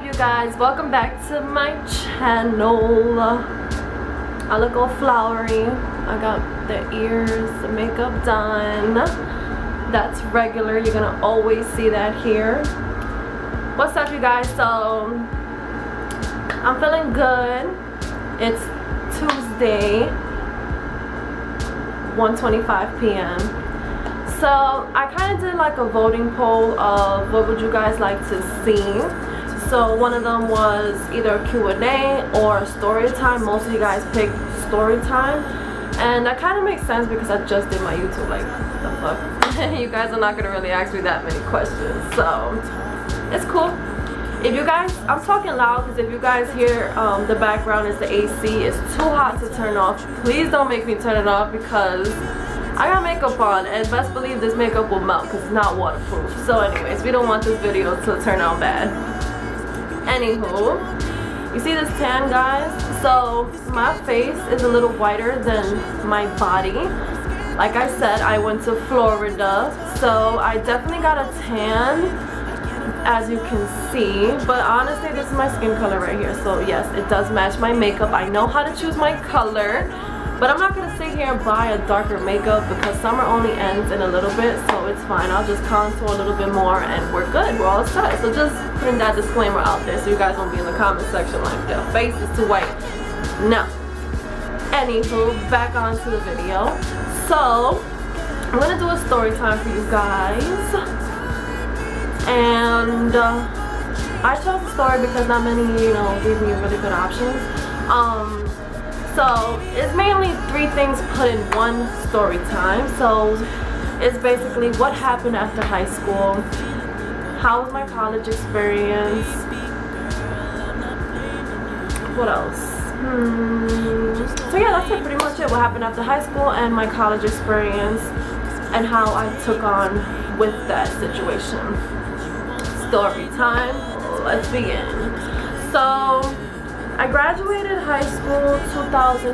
up, you guys? Welcome back to my channel. I look all flowery. I got the ears, the makeup done. That's regular. You're gonna always see that here. What's up, you guys? So I'm feeling good. It's Tuesday, 1:25 p.m. So I kind of did like a voting poll of what would you guys like to see. So one of them was either a Q&A or story time. Most of you guys picked story time, and that kind of makes sense because I just did my YouTube. Like, the fuck? You guys are not gonna really ask me that many questions, so it's cool. If you guys, I'm talking loud because if you guys hear the background is the AC. It's too hot to turn off. Please don't make me turn it off because I got makeup on, and best believe this makeup will melt because it's not waterproof. So anyways, we don't want this video to turn out bad. Anywho, you see this tan, guys? So my face is a little whiter than my body. Like I said, I went to Florida, so I definitely got a tan, as you can see. But honestly, this is my skin color right here, so yes, it does match my makeup. I know how to choose my color, but I'm not gonna sit here and buy a darker makeup because summer only ends in a little bit, so it's fine. I'll just contour a little bit more and we're good. We're all set. So just putting that disclaimer out there so you guys won't be in the comment section like their face is too white. No. Anywho, back onto the video. So I'm gonna do a story time for you guys, and I chose the story because not many, gave me really good options. So it's mainly 3 things put in one story time. So it's basically what happened after high school, how was my college experience, what else? So yeah, that's it, pretty much it. What happened after high school and my college experience and how I took on with that situation. Story time, let's begin. So I graduated high school 2014.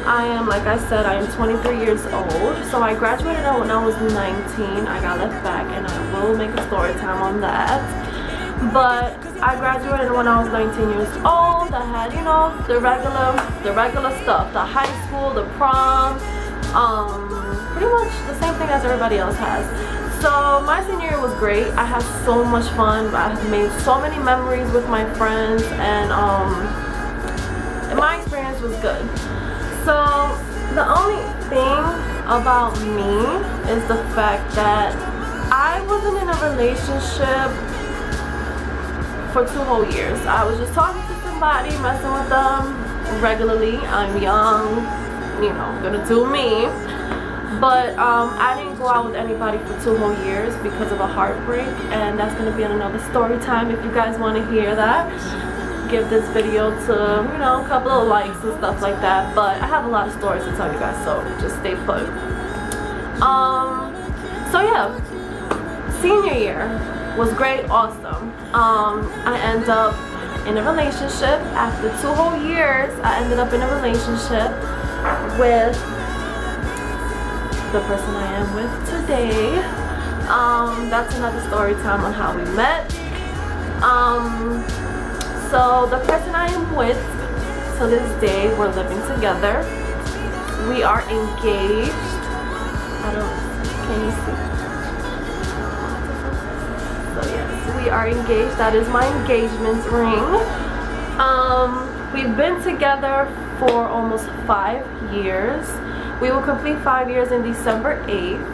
I am, like I said, I am 23 years old. So I graduated when I was 19. I got left back, and I will make a story time on that. But I graduated when I was 19 years old. I had, the regular stuff, the high school, the prom, pretty much the same thing as everybody else has. So my senior year was great. I had so much fun. I made so many memories with my friends, and my experience was good. So the only thing about me is the fact that I wasn't in a relationship for 2 whole years. I was just talking to somebody, messing with them regularly. I'm young, gonna do me. But I didn't go out with anybody for 2 whole years because of a heartbreak, and that's gonna be in another story time. If you guys want to hear that, give this video to a couple of likes and stuff like that. But I have a lot of stories to tell you guys, so just stay put. So yeah, senior year was great, awesome. I ended up in a relationship after 2 whole years. I ended up in a relationship with the person I am with today. That's another story time on how we met. So the person I am with to this day, we're living together. We are engaged. Can you see? So yes, we are engaged. That is my engagement ring. We've been together for almost 5 years. We will complete 5 years in December 8th.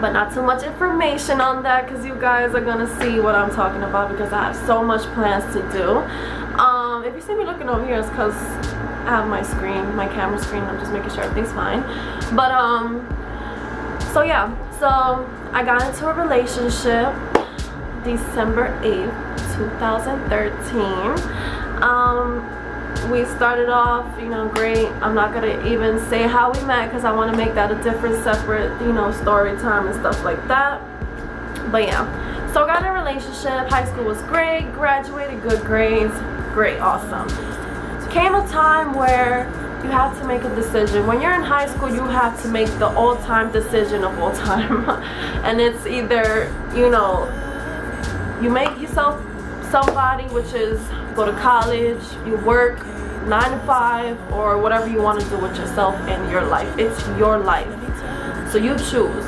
But not too much information on that because you guys are gonna see what I'm talking about because I have so much plans to do. If you see me looking over here, it's because I have my screen, my camera screen. I'm just making sure everything's fine. But so yeah, so I got into a relationship December 8th, 2013. We started off, great. I'm not gonna even say how we met because I want to make that a different, separate, story time and stuff like that. But yeah, so I got in a relationship. High school was great. Graduated, good grades, great, awesome. Came a time where you have to make a decision. When you're in high school, you have to make the all-time decision of all time. And it's either, You make yourself somebody, which is go to college, you work 9 to 5 or whatever you want to do with yourself and your life. It's your life, so you choose.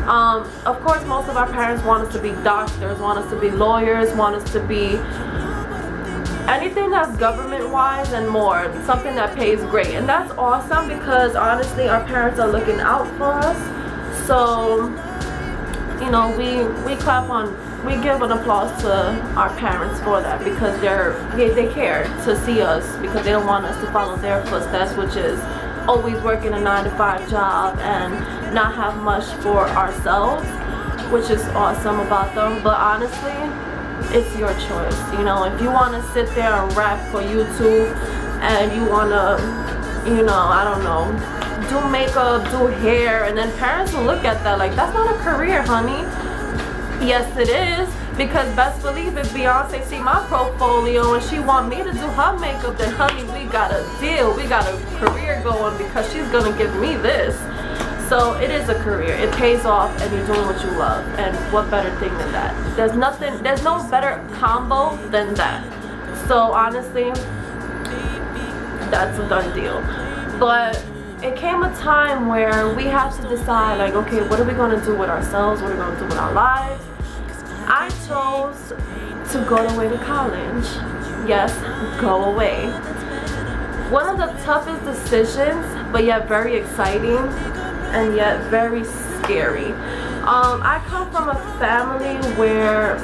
Of course, most of our parents want us to be doctors, want us to be lawyers, want us to be anything that's government wise and more, something that pays great, and that's awesome because honestly our parents are looking out for us. So you know, we clap on, we give an applause to our parents for that, because they care to see us, because they don't want us to follow their footsteps, which is always working a 9 to 5 job and not have much for ourselves, which is awesome about them. But honestly, it's your choice. You know, if you want to sit there and rap for YouTube and you want to, you know, I don't know, do makeup, do hair, and then parents will look at that like, that's not a career, honey. Yes, it is, because best believe if Beyonce see my portfolio and she want me to do her makeup, then honey, we got a deal, we got a career going, because she's gonna give me this. So it is a career, it pays off, and you're doing what you love, and what better thing than that? There's no better combo than that. So honestly, that's a done deal. But it came a time where we have to decide, like, okay, what are we going to do with ourselves? What are we going to do with our lives? I chose to go away to college. Yes, go away. One of the toughest decisions, but yet very exciting, and yet very scary. I come from a family where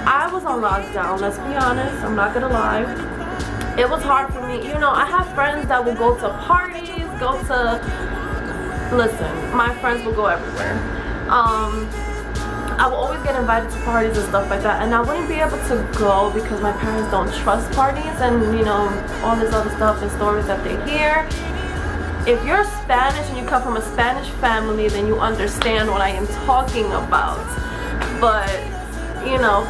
I was on lockdown, let's be honest, I'm not going to lie. It was hard for me. You know, I have friends that will go to parties, listen, my friends will go everywhere. I will always get invited to parties and stuff like that, and I wouldn't be able to go because my parents don't trust parties, and you know, all this other stuff and stories that they hear. If you're Spanish and you come from a Spanish family, then you understand what I am talking about. But, you know,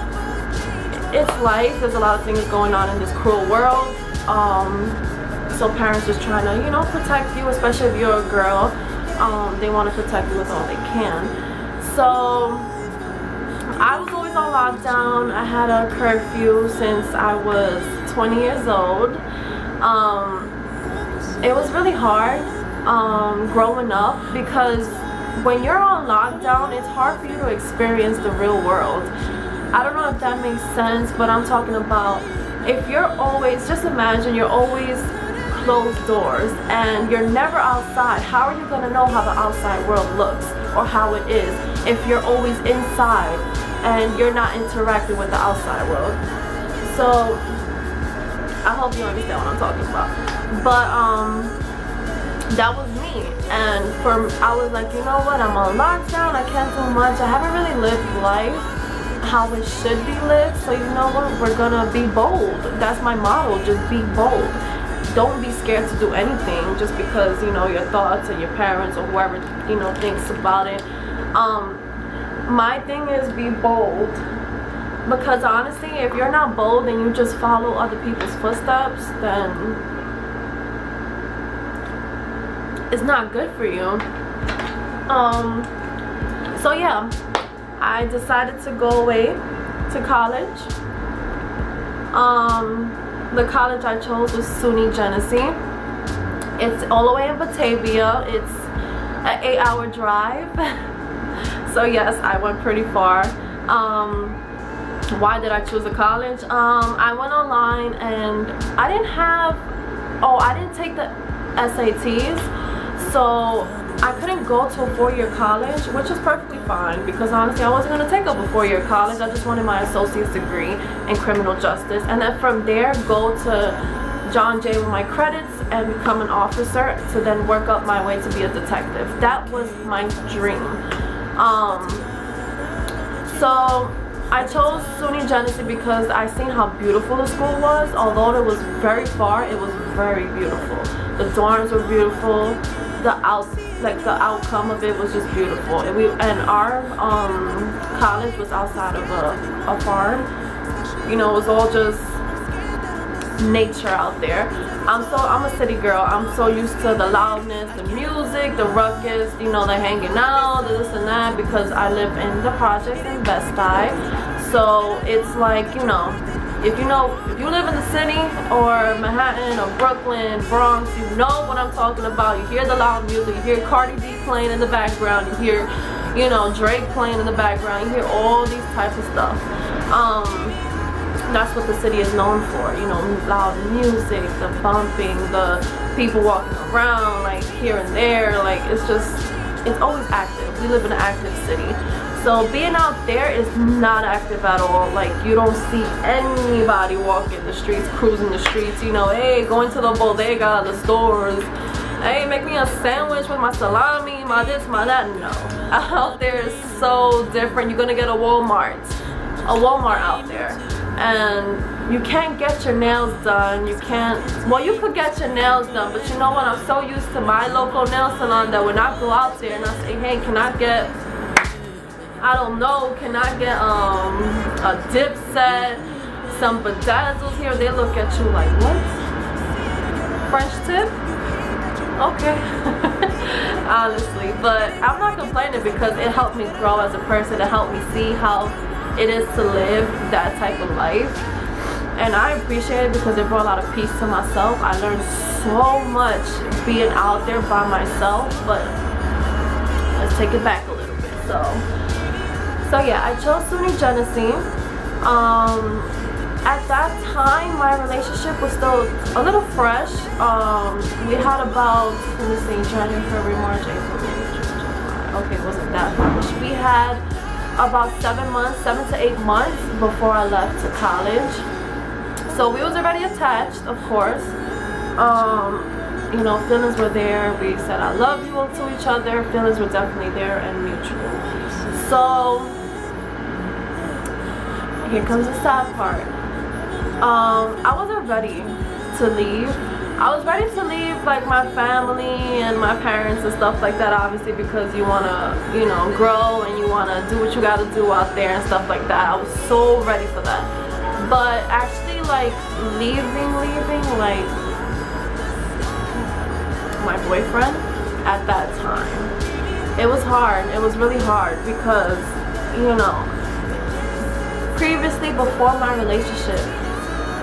it's life. There's a lot of things going on in this cruel world. So parents just trying to, you know, protect you, especially if you're a girl. They want to protect you with all they can. So I was always on lockdown. I had a curfew since I was 20 years old. It was really hard growing up, because when you're on lockdown, it's hard for you to experience the real world. I don't know if that makes sense, but I'm talking about if you're always, just imagine you're always closed doors and you're never outside. How are you going to know how the outside world looks or how it is if you're always inside and you're not interacting with the outside world? So I hope you understand what I'm talking about. But that was me, and I was like, you know what, I'm on lockdown, I can't do much, I haven't really lived life how it should be lived, so you know what, we're gonna be bold. That's my motto, just be bold. Don't be scared to do anything just because, you know, your thoughts and your parents or whoever, you know, thinks about it. My thing is be bold, because honestly, if you're not bold and you just follow other people's footsteps, then it's not good for you. So yeah, I decided to go away to college. The college I chose was SUNY Genesee. It's all the way in Batavia. It's an 8-hour drive. So yes, I went pretty far. Why did I choose a college? I went online and I didn't take the SATs. So I couldn't go to a 4-year college, which is perfectly fine, because honestly I wasn't going to take up a 4-year college. I just wanted my associate's degree in criminal justice, and then from there go to John Jay with my credits and become an officer, to then work up my way to be a detective. That was my dream. So I chose SUNY Genesee because I seen how beautiful the school was. Although it was very far, it was very beautiful. The dorms were beautiful. The outcome of it was just beautiful. And our college was outside of a farm. You know, it was all just nature out there. I'm a city girl. I'm so used to the loudness, the music, the ruckus, you know, the hanging out, the this and that, because I live in the projects in Best Eye. So it's like, you know, if you live in the city or Manhattan or Brooklyn, Bronx, you know what I'm talking about. You hear the loud music, you hear Cardi B playing in the background, you hear, you know, Drake playing in the background, you hear all these types of stuff. That's what the city is known for, you know, loud music, the bumping, the people walking around like here and there, like it's always active. We live in an active city. So being out there is not active at all. Like, you don't see anybody walking the streets, cruising the streets, you know, hey, going to the bodega, the stores, hey, make me a sandwich with my salami, my this, my that. No, out there is so different. You're gonna get a Walmart out there, and you can't get your nails done. You can't, well, you could get your nails done, but you know what, I'm so used to my local nail salon that when I go out there and I say, hey, can I get, I don't know, can I get a dip set, some bedazzles here? They look at you like, what? French tip? Okay. Honestly, but I'm not complaining because it helped me grow as a person. It helped me see how it is to live that type of life, and I appreciate it because it brought a lot of peace to myself. I learned so much being out there by myself, but let's take it back a little bit. So yeah, I chose SUNY Genesee. At that time, my relationship was still a little fresh. We had about, let me see, January, February, March, April, May, June, July. Okay, it wasn't that much. We had about 7 to 8 months before I left to college. So we was already attached, of course. You know, feelings were there. We said I love you to each other. Feelings were definitely there and mutual. So here comes the sad part. I wasn't ready to leave. I was ready to leave like my family and my parents and stuff like that, obviously, because you want to, you know, grow and you want to do what you got to do out there and stuff like that. I was so ready for that. But actually, like, leaving, like, my boyfriend at that time, it was hard. It was really hard because, you know, previously, before my relationship,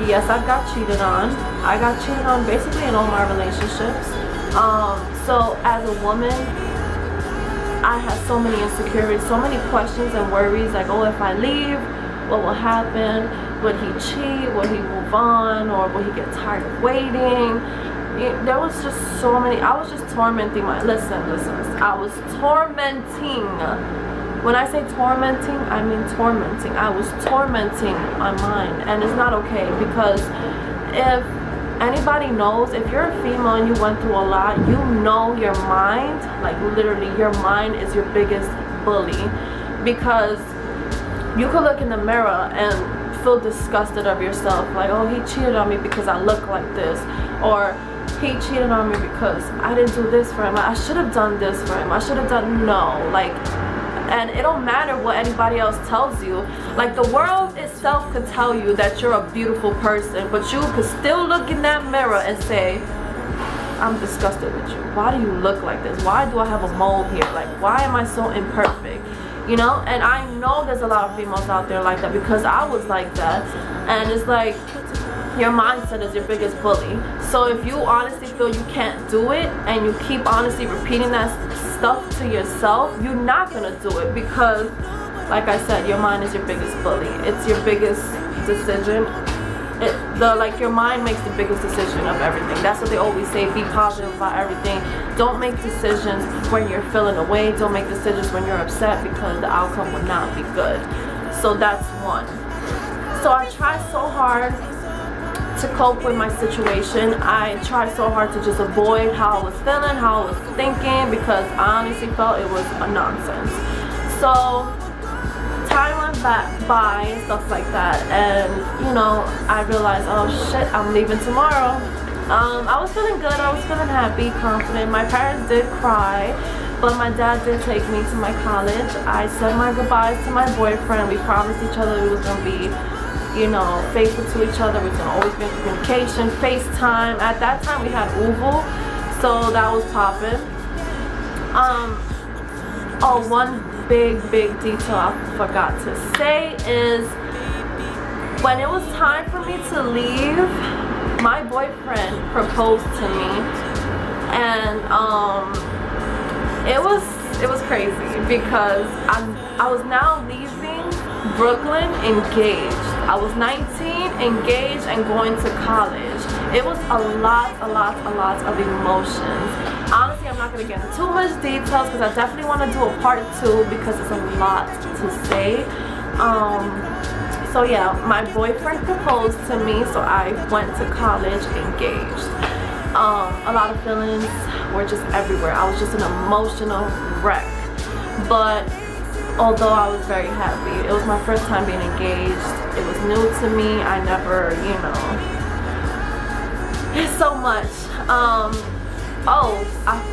yes, I got cheated on. I got cheated on basically in all my relationships. So as a woman, I had so many insecurities, so many questions and worries, like, oh, if I leave, what will happen? Would he cheat? Would he move on? Or will he get tired of waiting? There was just so many. I was just tormenting listen, I was tormenting. When I say tormenting, I mean tormenting. I was tormenting my mind, and it's not okay, because if anybody knows, if you're a female and you went through a lot, you know your mind, like literally your mind is your biggest bully, because you could look in the mirror and feel disgusted of yourself, like, oh, he cheated on me because I look like this, or he cheated on me because I didn't do this for him, I should have done this for him, I should have done, no, like. And it don't matter what anybody else tells you. Like, the world itself could tell you that you're a beautiful person, but you could still look in that mirror and say, I'm disgusted with you. Why do you look like this? Why do I have a mole here? Like, why am I so imperfect? You know? And I know there's a lot of females out there like that, because I was like that. And it's like, your mindset is your biggest bully. So if you honestly feel you can't do it, and you keep honestly repeating that stuff to yourself, you're not gonna do it, because, like I said, your mind is your biggest bully. It's your biggest decision. Your mind makes the biggest decision of everything. That's what they always say, be positive about everything. Don't make decisions when you're feeling away. Don't make decisions when you're upset, because the outcome will not be good. So that's one. So I tried so hard to cope with my situation. I tried so hard to just avoid how I was feeling, how I was thinking, because I honestly felt it was a nonsense. So time went by and stuff like that, and you know, I realized, oh shit, I'm leaving tomorrow. I was feeling good, I was feeling happy, confident. My parents did cry, but my dad did take me to my college. I said my goodbyes to my boyfriend. We promised each other we was gonna be, you know, faithful to each other. We're gonna always be in communication, FaceTime. At that time we had Uvo, so that was popping. big detail I forgot to say is when it was time for me to leave, my boyfriend proposed to me, and it was crazy because I was now leaving Brooklyn engaged. I was 19, engaged, and going to college. It was a lot of emotions. Honestly, I'm not going to get into too much details because I definitely want to do a part 2 because it's a lot to say. So yeah, my boyfriend proposed to me, so I went to college engaged. A lot of feelings were just everywhere. I was just an emotional wreck. But although I was very happy, it was my first time being engaged. It was new to me. I never, you know, it's so much. Oh,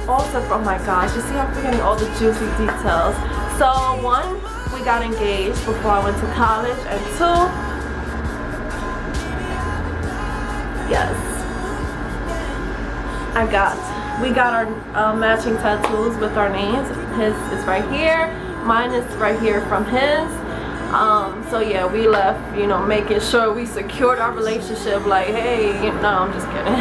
oh my gosh, you see I'm forgetting all the juicy details. So 1, we got engaged before I went to college, and 2, yes, we got our matching tattoos with our names. His is right here, mine is right here from his. So yeah, we left, you know, making sure we secured our relationship. Like, hey, you know, I'm just kidding.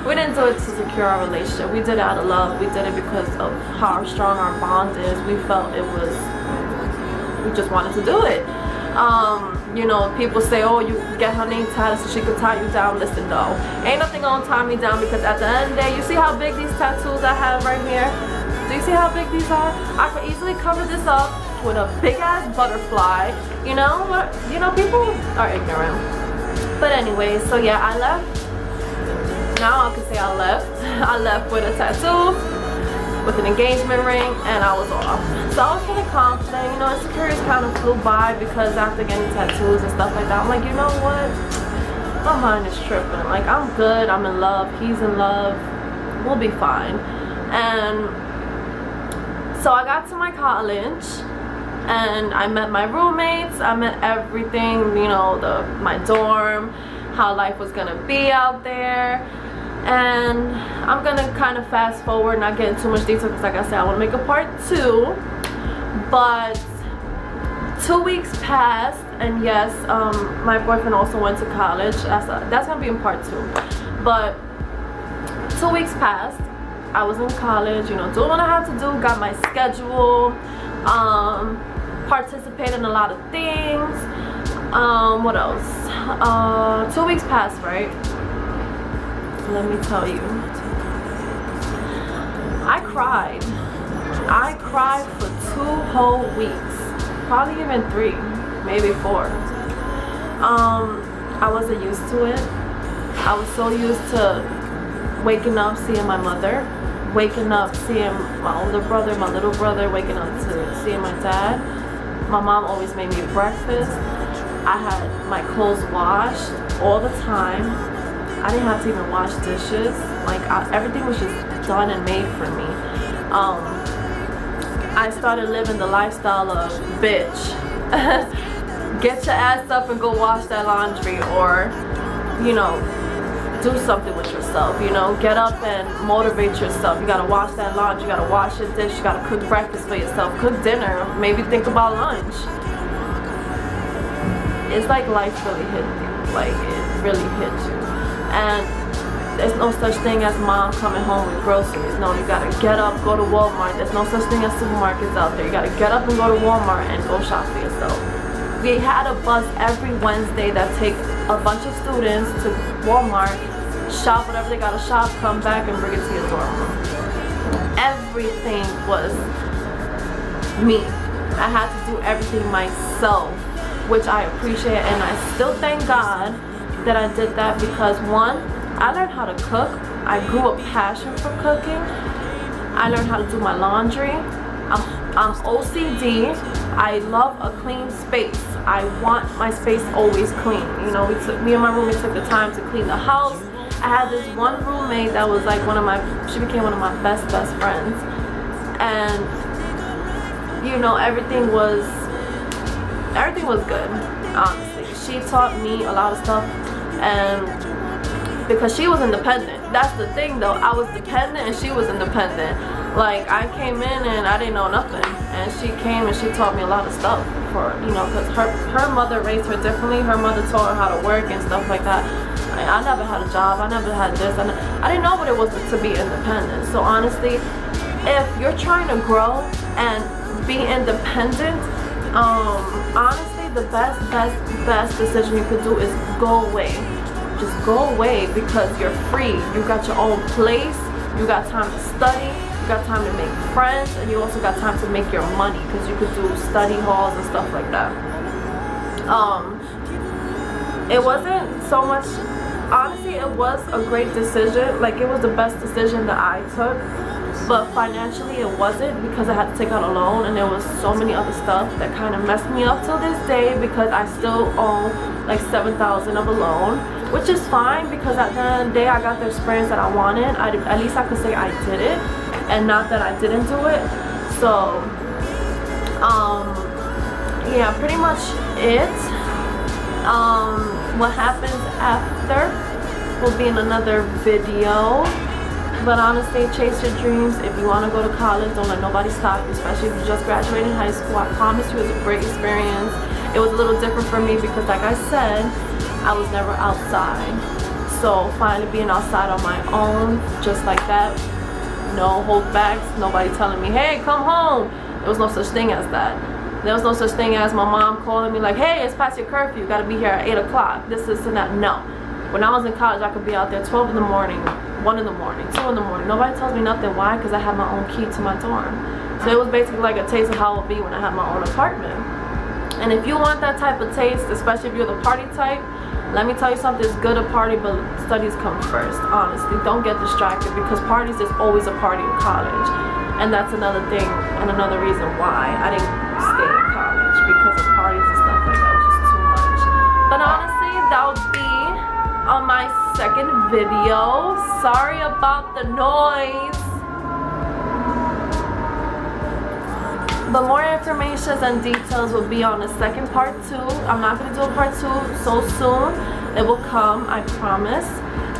We didn't do it to secure our relationship. We did it out of love. We did it because of how strong our bond is. We felt it was, we just wanted to do it. You know, people say, oh, you get her name tatted so she could tie you down. Listen, no, ain't nothing gonna tie me down, because at the end of the day, you see how big these tattoos I have right here? Do you see how big these are? I could easily cover this up with a big ass butterfly. You know, people are ignorant. But anyway, so yeah, I left. Now I can say I left. I left with a tattoo, with an engagement ring, and I was off. So I was feeling confident. You know, insecurities kind of flew by because after getting tattoos and stuff like that, I'm like, you know what? My mind is tripping. Like, I'm good. I'm in love. He's in love. We'll be fine. And so I got to my college, and I met my roommates. I met everything, you know, my dorm, how life was gonna be out there. And I'm gonna kind of fast forward, not get into too much detail because, like I said, I want to make a part 2. But 2 weeks passed, and yes, my boyfriend also went to college. That's gonna be in part 2. But 2 weeks passed. I was in college, you know, doing what I had to do, got my schedule, participated in a lot of things. What else? 2 weeks passed, right? Let me tell you, I cried for 2 whole weeks, probably even 3, maybe 4. I wasn't used to it. I was so used to waking up seeing my mother, waking up seeing my older brother, my little brother, waking up to seeing my dad. My mom always made me breakfast. I had my clothes washed all the time. I didn't have to even wash dishes. Like, everything was just done and made for me. I started living the lifestyle of, bitch, get your ass up and go wash that laundry, or, you know, do something with yourself. You know, get up and motivate yourself. You gotta wash that laundry, you gotta wash your dish, you gotta cook breakfast for yourself, cook dinner, maybe think about lunch. It's like life really hit you. Like, it really hit you. And there's no such thing as mom coming home with groceries. No, you gotta get up, go to Walmart. There's no such thing as supermarkets out there. You gotta get up and go to Walmart and go shop for yourself. We had a bus every Wednesday that take a bunch of students to Walmart, shop whatever they gotta shop, come back and bring it to your dorm room. Everything was me. I had to do everything myself, which I appreciate, and I still thank God that I did that, because 1, I learned how to cook. I grew a passion for cooking. I learned how to do my laundry. I'm OCD. I love a clean space. I want my space always clean. You know, me and my roommate took the time to clean the house. I had this one roommate that was like she became one of my best friends. And, you know, everything was good, honestly. She taught me a lot of stuff. And because she was independent. That's the thing though, I was dependent and she was independent. Like, I came in and I didn't know nothing, and she came and she taught me a lot of stuff, for, you know, because her mother raised her differently. Her mother taught her how to work and stuff like that. I never had a job, I never had this, and I didn't know what it was to be independent. So honestly, if you're trying to grow and be independent, honestly, the best decision you could do is go away. Just go away, because you're free. You got your own place, you got time to study, you got time to make friends, and you also got time to make your money, because you could do study halls and stuff like that. It wasn't so much, honestly, it was a great decision. Like, it was the best decision that I took, but financially it wasn't, because I had to take out a loan, and there was so many other stuff that kind of messed me up till this day, because I still owe like $7,000 of a loan, which is fine, because at the end of the day I got the experience that I wanted. At least I could say I did it, and not that I didn't do it. So yeah, pretty much it. What happens after will be in another video. But honestly, chase your dreams. If you want to go to college, don't let nobody stop you, especially if you just graduated high school. I promise you, it was a great experience. It was a little different for me, because like I said, I was never outside. So finally being outside on my own, just like that, no holdbacks, nobody telling me, hey, come home. There was no such thing as that. There was no such thing as my mom calling me like, hey, it's past your curfew, you gotta be here at 8 o'clock, this and that. No. When I was in college, I could be out there 12 in the morning, 1 in the morning, 2 in the morning. Nobody tells me nothing. Why? Because I have my own key to my dorm. So it was basically like a taste of how it would be when I have my own apartment. And if you want that type of taste, especially if you're the party type, let me tell you something, it's good to party, but studies come first. Honestly, don't get distracted, because parties is always a party in college. And that's another thing and another reason why I didn't stay in college, because of parties and stuff like that. It was just too much. But honestly, that would be on my second video. Sorry about the noise. But more information and details will be on the second part 2. I'm not going to do a part 2 so soon. It will come, I promise.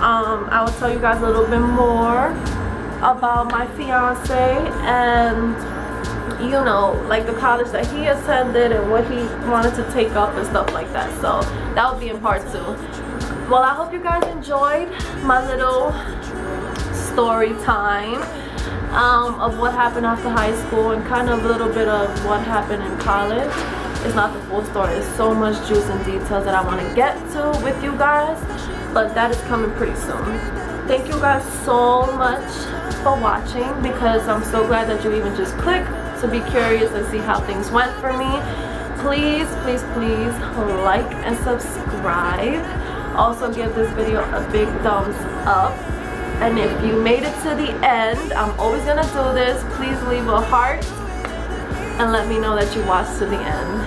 I will tell you guys a little bit more about my fiance, and you know, like the college that he attended and what he wanted to take up and stuff like that. So that will be in part 2. Well, I hope you guys enjoyed my little story time of what happened after high school, and kind of a little bit of what happened in college. It's not the full story. There's so much juice and details that I want to get to with you guys, but that is coming pretty soon. Thank you guys so much for watching, because I'm so glad that you even just clicked to be curious and see how things went for me. Please, please, please like and subscribe. Also give this video a big thumbs up. And if you made it to the end, I'm always gonna do this, please leave a heart and let me know that you watched to the end.